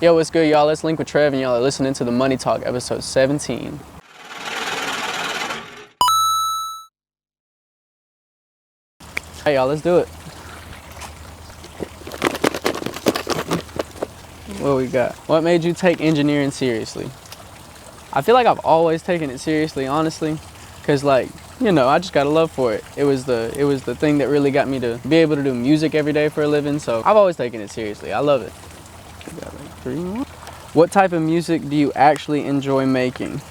Yo, what's good, y'all? Let's link with Trev, and y'all are listening to the Money Talk, episode 17. Hey, y'all, let's do it. What we got? What made you take engineering seriously? I feel like I've always taken it seriously, honestly, because, like, you know, I just got a love for it. It was the thing that really got me to be able to do music every day for a living, so I've always taken it seriously. I love it. We got like 3 more. What type of music do you actually enjoy making?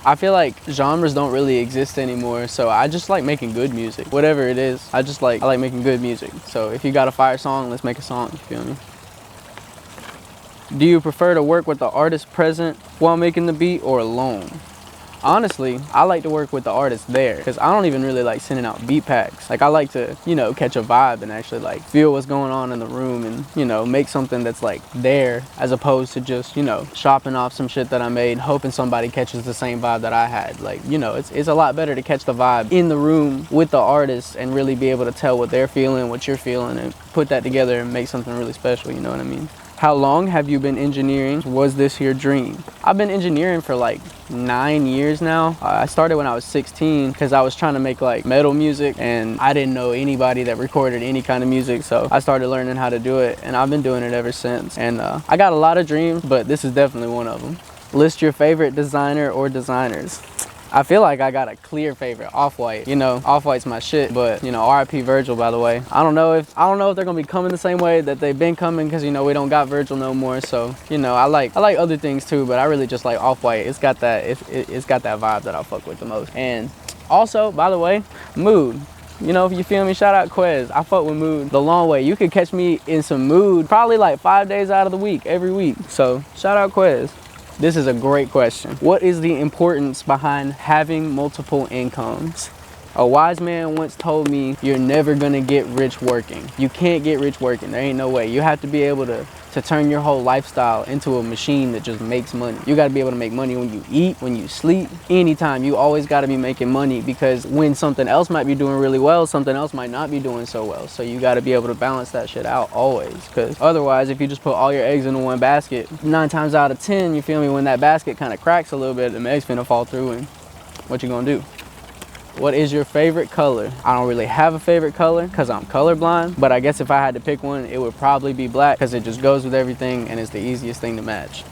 I feel like genres don't really exist anymore, so I just like making good music. Whatever it is, I like making good music. So if you got a fire song, let's make a song, you feel me? Do you prefer to work with the artist present while making the beat or alone? Honestly, I like to work with the artist there because I don't even really like sending out beat packs. Like, I like to, you know, catch a vibe and actually like feel what's going on in the room and, you know, make something that's like there as opposed to just, you know, shopping off some shit that I made, hoping somebody catches the same vibe that I had. Like, you know, it's a lot better to catch the vibe in the room with the artist and really be able to tell what they're feeling, what you're feeling, and put that together and make something really special, you know what I mean? How long have you been engineering? Was this your dream? I've been engineering for like 9 years now. I started when I was 16 because I was trying to make like metal music and I didn't know anybody that recorded any kind of music, so I started learning how to do it and I've been doing it ever since. And I got a lot of dreams, but this is definitely one of them. List your favorite designer or designers. I feel like I got a clear favorite, Off-White. You know, Off-White's my shit, but you know, RIP Virgil, by the way. I don't know if they're gonna be coming the same way that they've been coming, because you know, we don't got Virgil no more. So, you know, I like other things too, but I really just like Off-White. It's got that vibe that I fuck with the most. And also, by the way, Mood. You know, if you feel me, shout out Quez. I fuck with Mood the long way. You could catch me in some Mood probably like 5 days out of the week, every week. So shout out Quez. This is a great question. What is the importance behind having multiple incomes? A wise man once told me, you're never gonna get rich working. You can't get rich working, there ain't no way. You have to be able to turn your whole lifestyle into a machine that just makes money. You gotta be able to make money when you eat, when you sleep, anytime. You always gotta be making money, because when something else might be doing really well, something else might not be doing so well. So you gotta be able to balance that shit out always, because otherwise, if you just put all your eggs into one basket, 9 times out of 10, you feel me, when that basket kind of cracks a little bit, the eggs finna fall through, and what you gonna do? What is your favorite color? I don't really have a favorite color because I'm colorblind, but I guess if I had to pick one, it would probably be black because it just goes with everything and it's the easiest thing to match.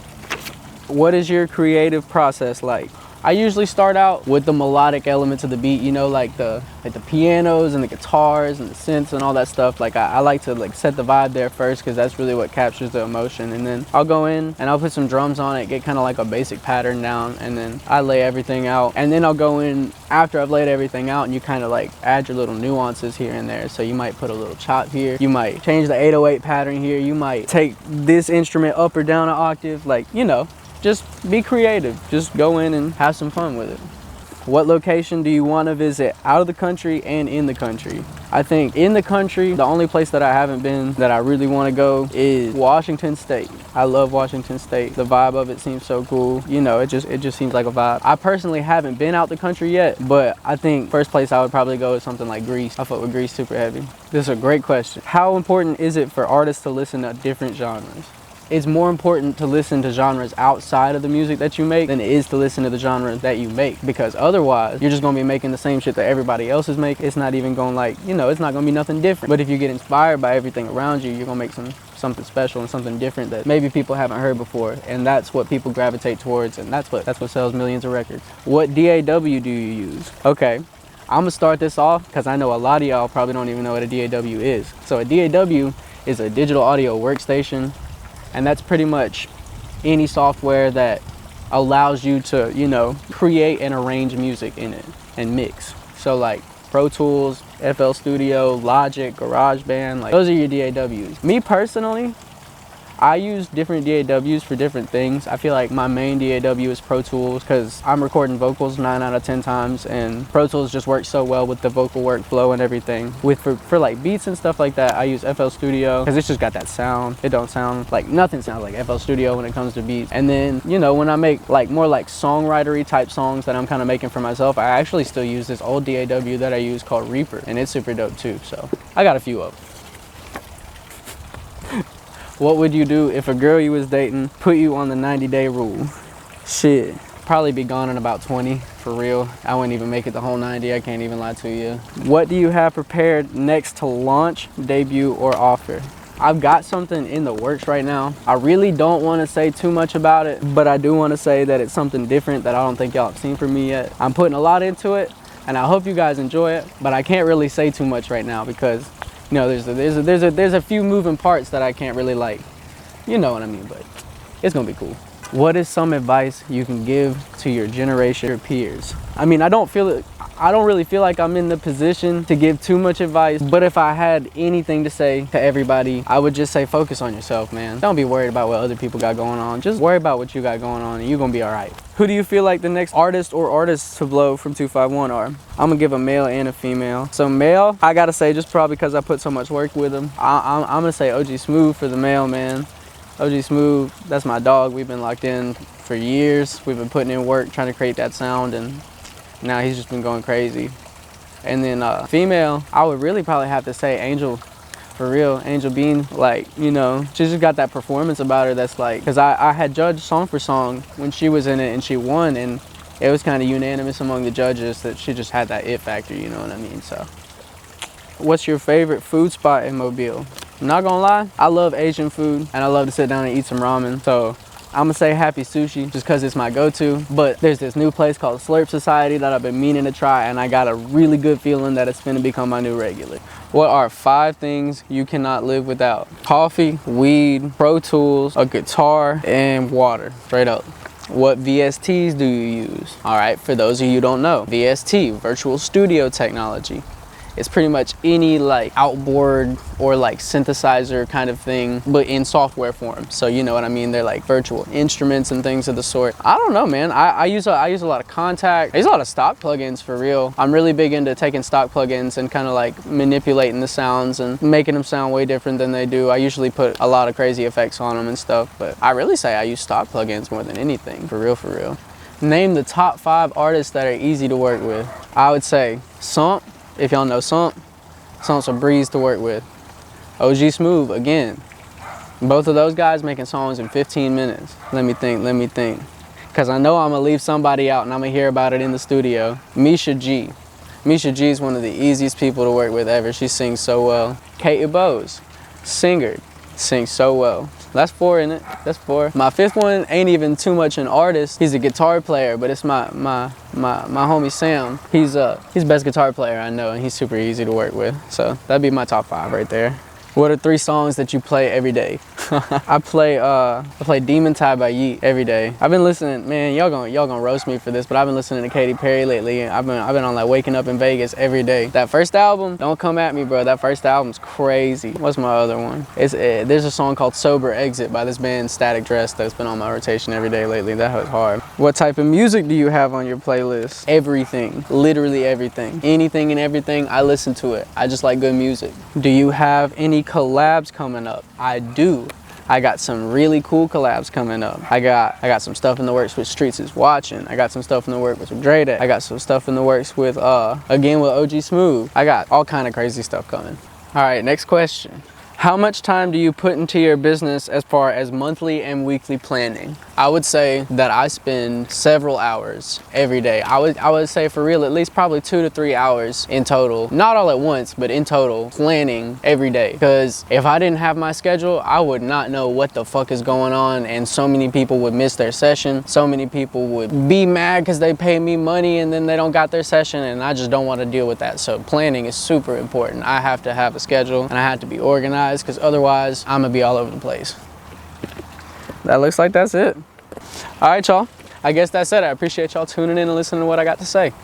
What is your creative process like? I usually start out with the melodic elements of the beat, you know, like the pianos and the guitars and the synths and all that stuff. Like I like to like set the vibe there first, because that's really what captures the emotion. And then I'll go in and I'll put some drums on it, get kind of like a basic pattern down, and then I lay everything out. And then I'll go in after I've laid everything out, and you kind of like add your little nuances here and there. So you might put a little chop here, you might change the 808 pattern here, you might take this instrument up or down an octave, like, you know. Just be creative. Just go in and have some fun with it. What location do you want to visit out of the country and in the country? I think in the country, the only place that I haven't been that I really want to go is Washington State. I love Washington State. The vibe of it seems so cool. You know, it just seems like a vibe. I personally haven't been out the country yet, but I think first place I would probably go is something like Greece. I fuck with Greece super heavy. This is a great question. How important is it for artists to listen to different genres? It's more important to listen to genres outside of the music that you make than it is to listen to the genres that you make, because otherwise you're just gonna be making the same shit that everybody else is making. It's not even gonna, like, you know, it's not gonna be nothing different. But if you get inspired by everything around you, you're gonna make something special and something different that maybe people haven't heard before, and that's what people gravitate towards, and that's what sells millions of records. What DAW do you use? Okay, I'm gonna start this off because I know a lot of y'all probably don't even know what a DAW is. So a DAW is a digital audio workstation. And that's pretty much any software that allows you to, you know, create and arrange music in it and mix. So like Pro Tools, FL Studio, Logic, GarageBand, like those are your DAWs. Me personally, I use different DAWs for different things. I feel like my main DAW is Pro Tools because I'm recording vocals 9 out of 10 times, and Pro Tools just works so well with the vocal workflow and everything. For like beats and stuff like that, I use FL Studio because it's just got that sound. It don't sound like, nothing sounds like FL Studio when it comes to beats. And then, you know, when I make like more like songwritery type songs that I'm kind of making for myself, I actually still use this old DAW that I use called Reaper, and it's super dope too. So I got a few of them. What would you do if a girl you was dating put you on the 90-day rule? Shit, probably be gone in about 20, for real. I wouldn't even make it the whole 90, I can't even lie to you. What do you have prepared next to launch, debut, or offer? I've got something in the works right now. I really don't want to say too much about it, but I do want to say that it's something different that I don't think y'all have seen from me yet. I'm putting a lot into it, and I hope you guys enjoy it, but I can't really say too much right now because, you know, there's a few moving parts that I can't really, like, you know what I mean, but it's gonna be cool. What is some advice you can give to your generation or peers? I mean, I don't really feel like I'm in the position to give too much advice, but if I had anything to say to everybody, I would just say focus on yourself, man. Don't be worried about what other people got going on. Just worry about what you got going on and you're gonna be all right. Who do you feel like the next artist or artists to blow from 251 are? I'm gonna give a male and a female. So male, I gotta say, just probably because I put so much work with him, I'm gonna say OG Smooth for the male, man. OG Smooth, that's my dog. We've been locked in for years. We've been putting in work trying to create that sound, and now he's just been going crazy. And then female, I would really probably have to say Angel, for real. Angel Bean, like, you know, she just got that performance about her that's like, because I had judged song for song when she was in it and she won, and it was kind of unanimous among the judges that she just had that it factor, you know what I mean? So, what's your favorite food spot in Mobile? I'm not gonna lie, I love Asian food and I love to sit down and eat some ramen. So I'm gonna say Happy Sushi just cause it's my go-to. But there's this new place called Slurp Society that I've been meaning to try, and I got a really good feeling that it's gonna become my new regular. What are 5 things you cannot live without? Coffee, weed, Pro Tools, a guitar, and water, straight up. What VSTs do you use? All right, for those of you who don't know, VST, virtual studio technology. It's pretty much any like outboard or like synthesizer kind of thing, but in software form. So you know what I mean? They're like virtual instruments and things of the sort. I don't know, man. I use a lot of Contact. I use a lot of stock plugins, for real. I'm really big into taking stock plugins and kind of like manipulating the sounds and making them sound way different than they do. I usually put a lot of crazy effects on them and stuff, but I really say I use stock plugins more than anything, for real, for real. Name the top 5 artists that are easy to work with. I would say Sump. If y'all know Sump's a breeze to work with. OG Smooth, again. Both of those guys making songs in 15 minutes. Let me think. Because I know I'm going to leave somebody out and I'm going to hear about it in the studio. Misha G. Misha G is one of the easiest people to work with ever. She sings so well. Kate Bose, singer, sings so well. That's 4, isn't it? That's 4. My 5th one ain't even too much an artist. He's a guitar player, but it's my homie Sam. He's the best guitar player I know, and he's super easy to work with. So that'd be my top 5 right there. What are 3 songs that you play every day? I play Demon Time by Yeet every day. I've been listening, man, y'all gonna roast me for this, but I've been listening to Katy Perry lately. I've been on like Waking Up in Vegas every day. That first album, don't come at me, bro. That first album's crazy. What's my other one? There's a song called Sober Exit by this band Static Dress that's been on my rotation every day lately. That was hard. What type of music do you have on your playlist? Everything, literally everything. Anything and everything, I listen to it. I just like good music. Do you have any collabs coming up? I do. I got some really cool collabs coming up. I got some stuff in the works with Streets is Watching. I got some stuff in the works with Dre Day. I got some stuff in the works with again with OG Smooth. I got all kind of crazy stuff coming. All right, next question. How much time do you put into your business as far as monthly and weekly planning? I would say that I spend several hours every day. I would say for real, at least probably 2 to 3 hours in total. Not all at once, but in total, planning every day. Because if I didn't have my schedule, I would not know what the fuck is going on, and so many people would miss their session. So many people would be mad because they pay me money and then they don't got their session, and I just don't want to deal with that. So planning is super important. I have to have a schedule and I have to be organized, because otherwise I'm gonna be all over the place. That looks like that's it. All right, y'all. I guess that's it. I appreciate y'all tuning in and listening to what I got to say.